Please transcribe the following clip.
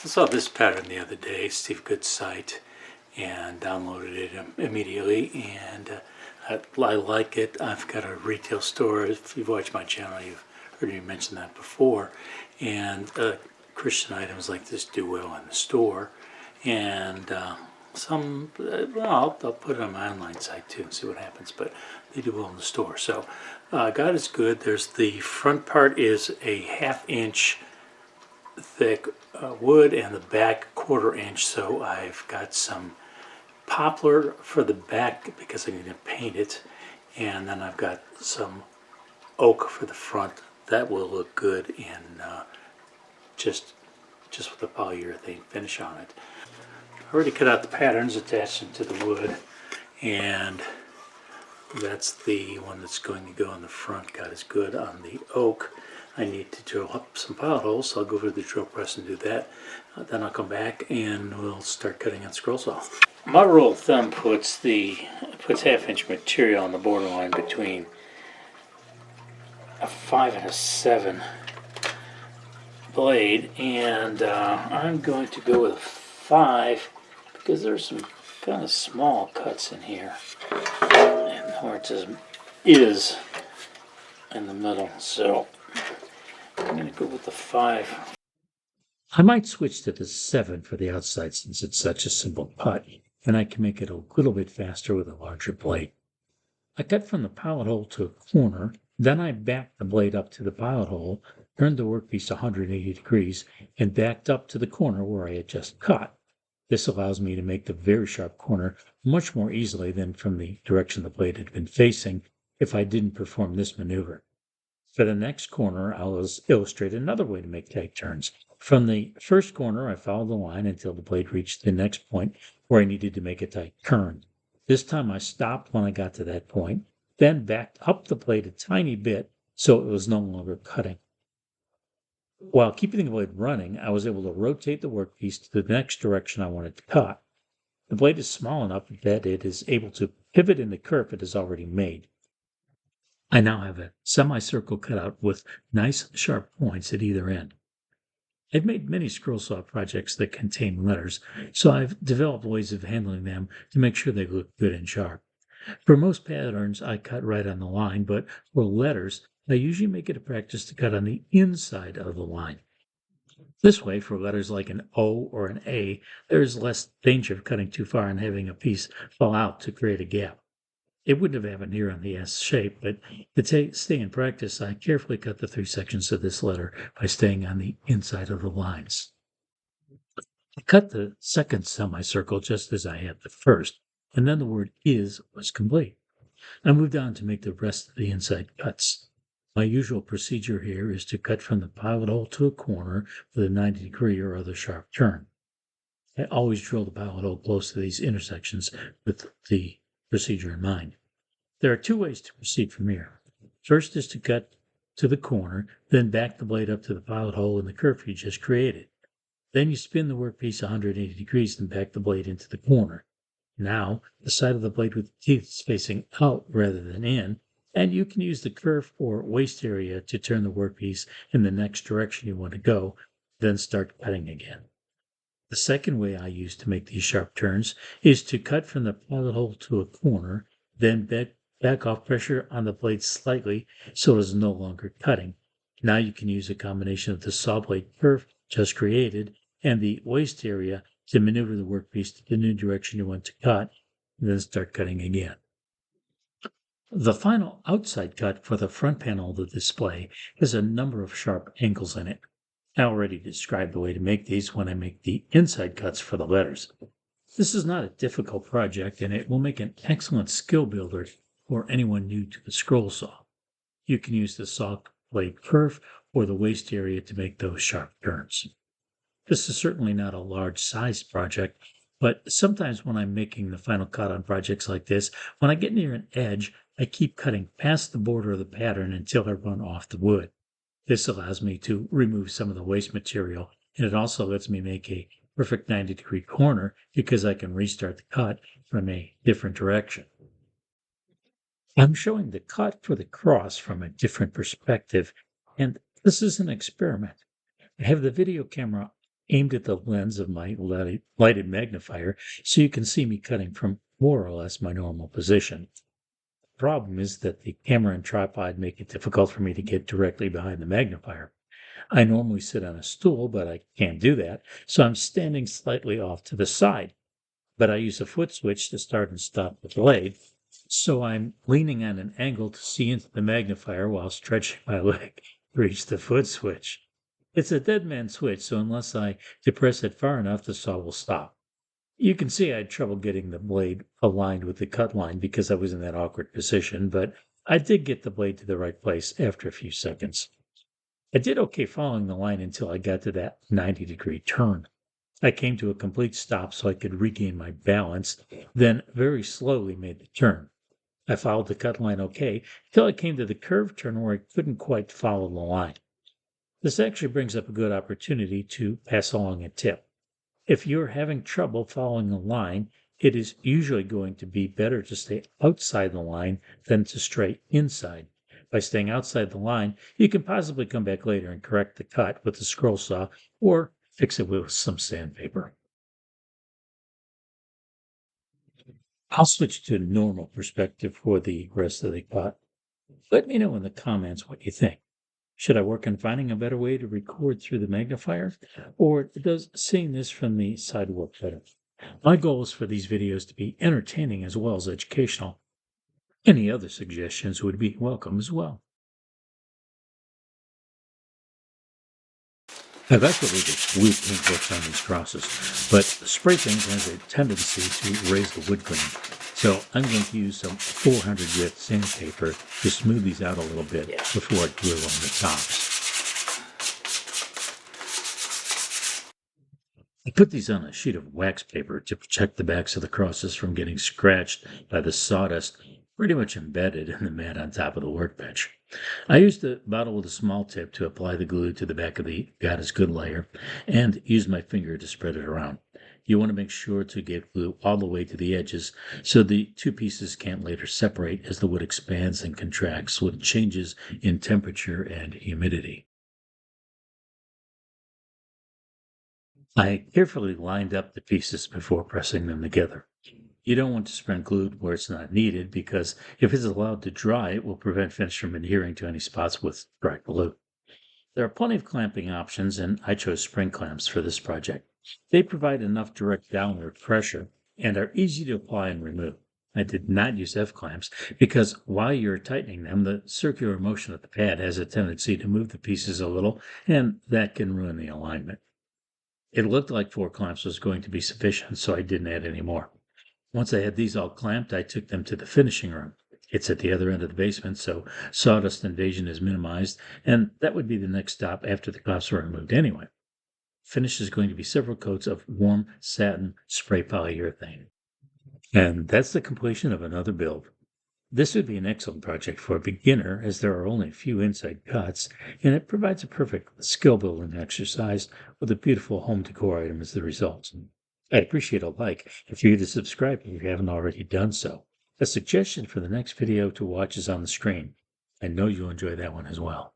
saw this pattern the other day, Steve Good's site, and downloaded it immediately, and I like it. I've got a retail store. If you've watched my channel, you've heard me mention that before. And Christian items like this do well in the store, and well, I'll put it on my online site too and see what happens, but they do well in the store. So God is good. There's the front part is a 1/2 inch thick wood and the back 1/4 inch. So I've got some poplar for the back because I'm going to paint it, and then I've got some oak for the front. That will look good in just with the polyurethane finish on it. I already cut out the patterns, attached them to the wood, and that's the one that's going to go on the front. God is good. On the oak, I need to drill up some pilot holes, so I'll go over to the drill press and do that. Then I'll come back and we'll start cutting on scroll saw. My rule of thumb puts 1/2 inch material on the borderline between a 5 and a 7 blade, and I'm going to go with a 5 because there's some kind of small cuts in here, and where it says is in the middle, so I'm going to go with the 5. I might switch to the 7 for the outside since it's such a simple cut, and I can make it a little bit faster with a larger blade. I cut from the pilot hole to a corner, then I backed the blade up to the pilot hole, turned the workpiece 180 degrees, and backed up to the corner where I had just cut. This allows me to make the very sharp corner much more easily than from the direction the blade had been facing if I didn't perform this maneuver. For the next corner, I'll illustrate another way to make tight turns. From the first corner, I followed the line until the blade reached the next point where I needed to make a tight turn. This time I stopped when I got to that point, then backed up the blade a tiny bit so it was no longer cutting. While keeping the blade running, I was able to rotate the workpiece to the next direction I wanted to cut. The blade is small enough that it is able to pivot in the curve it has already made. I now have a semicircle cut out with nice sharp points at either end. I've made many scroll saw projects that contain letters, so I've developed ways of handling them to make sure they look good and sharp. For most patterns, I cut right on the line, but for letters, I usually make it a practice to cut on the inside of the line. This way, for letters like an O or an A, there is less danger of cutting too far and having a piece fall out to create a gap. It wouldn't have happened here on the S shape, but to stay in practice, I carefully cut the 3 sections of this letter by staying on the inside of the lines. I cut the second semicircle just as I had the first, and then the word is was complete. I moved on to make the rest of the inside cuts. My usual procedure here is to cut from the pilot hole to a corner with a 90-degree or other sharp turn. I always drill the pilot hole close to these intersections with the procedure in mind. There are 2 ways to proceed from here. First is to cut to the corner, then back the blade up to the pilot hole in the curve you just created. Then you spin the workpiece 180 degrees and back the blade into the corner. Now, the side of the blade with the teeth is facing out rather than in, and you can use the curve or waist area to turn the workpiece in the next direction you want to go, then start cutting again. The second way I use to make these sharp turns is to cut from the pilot hole to a corner, then back off pressure on the blade slightly so it is no longer cutting. Now you can use a combination of the saw blade curve just created and the waist area to maneuver the workpiece to the new direction you want to cut, and then start cutting again. The final outside cut for the front panel of the display has a number of sharp angles in it. I already described the way to make these when I make the inside cuts for the letters. This is not a difficult project, and it will make an excellent skill builder for anyone new to the scroll saw. You can use the saw blade curve or the waist area to make those sharp turns. This is certainly not a large size project, but sometimes when I'm making the final cut on projects like this, when I get near an edge, I keep cutting past the border of the pattern until I run off the wood. This allows me to remove some of the waste material, and it also lets me make a perfect 90-degree corner because I can restart the cut from a different direction. I'm showing the cut for the cross from a different perspective, and this is an experiment. I have the video camera aimed at the lens of my lighted magnifier so you can see me cutting from more or less my normal position. The problem is that the camera and tripod make it difficult for me to get directly behind the magnifier. I normally sit on a stool, but I can't do that, so I'm standing slightly off to the side. But I use a foot switch to start and stop the blade, so I'm leaning on an angle to see into the magnifier while stretching my leg to reach the foot switch. It's a dead man switch, so unless I depress it far enough, the saw will stop. You can see I had trouble getting the blade aligned with the cut line because I was in that awkward position, but I did get the blade to the right place after a few seconds. I did okay following the line until I got to that 90-degree turn. I came to a complete stop so I could regain my balance, then very slowly made the turn. I followed the cut line okay until I came to the curved turn where I couldn't quite follow the line. This actually brings up a good opportunity to pass along a tip. If you're having trouble following a line, it is usually going to be better to stay outside the line than to stray inside. By staying outside the line, you can possibly come back later and correct the cut with the scroll saw or fix it with some sandpaper. I'll switch to normal perspective for the rest of the cut. Let me know in the comments what you think. Should I work on finding a better way to record through the magnifier? Or does seeing this from the side work better? My goal is for these videos to be entertaining as well as educational. Any other suggestions would be welcome as well. I've actually the wood paint works on these crosses, but spray paint has a tendency to raise the wood grain. So I'm going to use some 400 grit sandpaper to smooth these out a little bit before I glue on the tops. I put these on a sheet of wax paper to protect the backs of the crosses from getting scratched by the sawdust pretty much embedded in the mat on top of the workbench. I used a bottle with a small tip to apply the glue to the back of the God is Good layer and used my finger to spread it around. You want to make sure to get glue all the way to the edges so the two pieces can't later separate as the wood expands and contracts with changes in temperature and humidity. I carefully lined up the pieces before pressing them together. You don't want to spread glue where it's not needed because if it's allowed to dry, it will prevent finish from adhering to any spots with dry glue. There are plenty of clamping options, and I chose spring clamps for this project. They provide enough direct downward pressure and are easy to apply and remove. I did not use F clamps because while you're tightening them, the circular motion of the pad has a tendency to move the pieces a little, and that can ruin the alignment. It looked like 4 clamps was going to be sufficient, so I didn't add any more. Once I had these all clamped, I took them to the finishing room. It's at the other end of the basement, so sawdust invasion is minimized, and that would be the next stop after the clamps were removed anyway. Finish is going to be several coats of warm satin spray polyurethane. And that's the completion of another build. This would be an excellent project for a beginner as there are only a few inside cuts, and it provides a perfect skill building exercise with a beautiful home decor item as the result. I'd appreciate a like if you could subscribe if you haven't already done so. A suggestion for the next video to watch is on the screen. I know you'll enjoy that one as well.